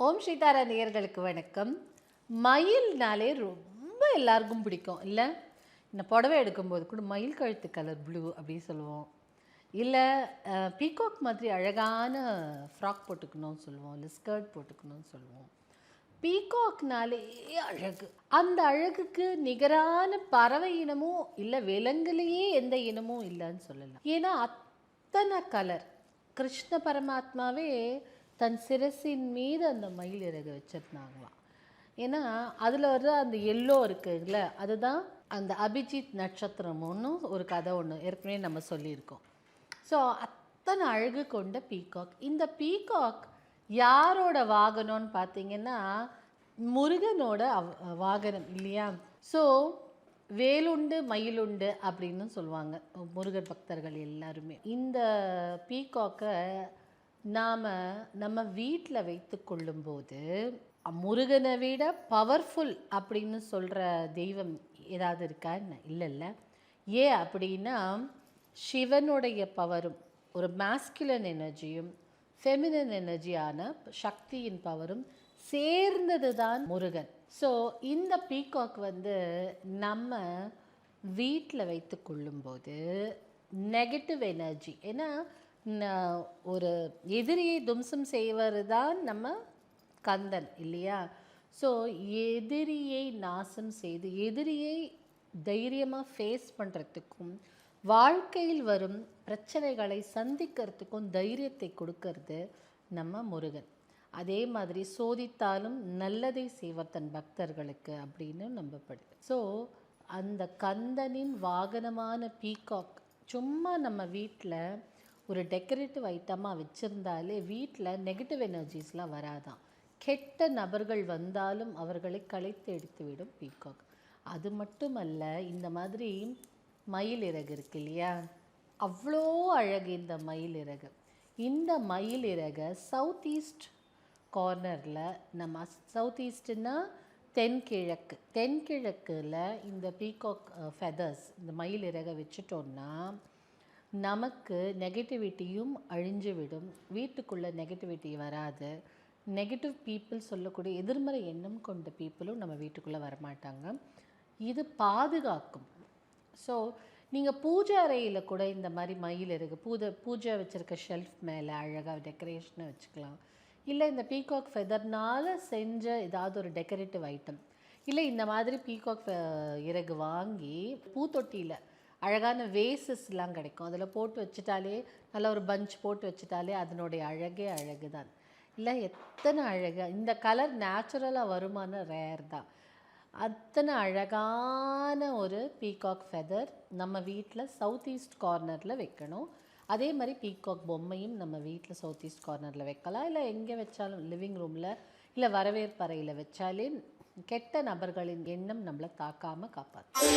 ஓம் ஸ்ரீதாரா நேயர்களுக்கு வணக்கம். மயில்னாலே ரொம்ப எல்லாருக்கும் பிடிக்கும் இல்லை? இந்த புடவை எடுக்கும்போது கூட மயில் கழுத்து கலர் ப்ளூ அப்படின்னு சொல்லுவோம். இல்லை பீகாக் மாதிரி அழகான ஃப்ராக் போட்டுக்கணும்னு சொல்லுவோம், இல்லை ஸ்கர்ட் போட்டுக்கணும்னு சொல்லுவோம். பீகாக்னாலே அழகு. அந்த அழகுக்கு நிகரான பறவை இனமும் இல்லை, விலங்குலேயே எந்த இனமும் இல்லைன்னு சொல்லலாம். ஏன்னா அத்தனை கலர். கிருஷ்ண பரமாத்மாவே தன் சிரசின் மீது அந்த மயில் இறகு வச்சிருந்தாங்களாம். ஏன்னா அதில் வர்ற அந்த எல்லோ இருக்குல்ல, அதுதான் அந்த அபிஜித் நட்சத்திரம்னு ஒரு கதை ஒன்று ஏற்கனவே நம்ம சொல்லியிருக்கோம். ஸோ அத்தனை அழகு கொண்ட பீகாக். இந்த பீகாக் யாரோட வாகனம்னு பார்த்தீங்கன்னா முருகனோட வாகனம் இல்லையா? ஸோ வேலுண்டு மயிலுண்டு அப்படின்னு சொல்லுவாங்க முருகர் பக்தர்கள் எல்லாருமே. இந்த பீகாக்கை நாம் நம்ம வீட்டில் வைத்து கொள்ளும்போது முருகனை விட பவர்ஃபுல் அப்படின்னு சொல்கிற தெய்வம் ஏதாவது இருக்கா? இல்லைல்ல. ஏன் அப்படின்னா சிவனுடைய பவரும் ஒரு மாஸ்குலன் எனர்ஜியும் ஃபெமினன் எனர்ஜியான சக்தியின் பவரும் சேர்ந்தது தான் முருகன். ஸோ இந்த பீகாக் நம்ம வீட்டில் வைத்து கொள்ளும்போது நெகட்டிவ் எனர்ஜி, ஏன்னா ஒரு எதிரியை தும்சம் செய்வது தான் நம்ம கந்தன் இல்லையா? ஸோ எதிரியை நாசம் செய்து எதிரியை தைரியமாக ஃபேஸ் பண்ணுறதுக்கும் வாழ்க்கையில் வரும் பிரச்சனைகளை சந்திக்கிறதுக்கும் தைரியத்தை கொடுக்கறது நம்ம முருகன். அதே மாதிரி சோதித்தாலும் நல்லதை செய்வர் தன் பக்தர்களுக்கு அப்படின்னு நம்பப்படுது. ஸோ அந்த கந்தனின் வாகனமான பீகாக் சும்மா நம்ம வீட்டில் ஒரு டெக்கரேட்டிவ் ஐட்டமாக வச்சுருந்தாலே வீட்டில் நெகட்டிவ் எனர்ஜிஸ்லாம் வராதான். கெட்ட நபர்கள் வந்தாலும் அவர்களை களைத்து எடுத்துவிடும் பீகாக். அது மட்டுமல்ல, இந்த மாதிரி மயில் இறகு இருக்கு இல்லையா, அவ்வளோ அழகு இந்த மயில் இறகு. இந்த மயில் இறகை சவுத் ஈஸ்ட் கார்னரில், நம்ம சவுத் ஈஸ்ட்னா தென்கிழக்கில் இந்த பீகாக் ஃபெதர்ஸ், இந்த மயில் இறகை வச்சுட்டோன்னா நமக்கு நெகட்டிவிட்டியும் அழிஞ்சு விடும். வீட்டுக்குள்ளே நெகட்டிவிட்டி வராது. நெகட்டிவ் பீப்புள் சொல்லக்கூடிய எதிர்மறை எண்ணம் கொண்ட பீப்புளும் நம்ம வீட்டுக்குள்ளே வரமாட்டாங்க. இது பாதுகாக்கும். ஸோ நீங்கள் பூஜை அறையில் கூட இந்த மாதிரி மயில் இறகு பூஜை வச்சுருக்க ஷெல்ஃப் மேலே அழகாக டெக்கரேஷனை வச்சுக்கலாம். இல்லை இந்த பீகாக் ஃபெதர்னால் செஞ்ச ஏதாவது ஒரு டெக்கரேட்டிவ் ஐட்டம், இல்லை இந்த மாதிரி பீகாக் இறகு வாங்கி பூத்தொட்டியில் அழகான வேசஸ்லாம் கிடைக்கும், அதில் போட்டு வச்சுட்டாலே, நல்ல ஒரு பஞ்ச் போட்டு வச்சுட்டாலே அதனுடைய அழகே அழகு தான் இல்லை? எத்தனை அழகாக இந்த கலர் நேச்சுரலாக வருமான ரேர் தான். அத்தனை அழகான ஒரு பீகாக் ஃபெதர் நம்ம வீட்டில் சவுத் ஈஸ்ட் கார்னரில் வைக்கணும். அதே மாதிரி பீகாக் பொம்மையும் நம்ம வீட்டில் சவுத் ஈஸ்ட் கார்னரில் வைக்கலாம். இல்லை எங்கே வச்சாலும், லிவிங் ரூமில் இல்லை வரவேற்பறையில் வச்சாலே கெட்ட நபர்களின் எண்ணம் நம்மளை தாக்காமல் காப்பாற்றும்.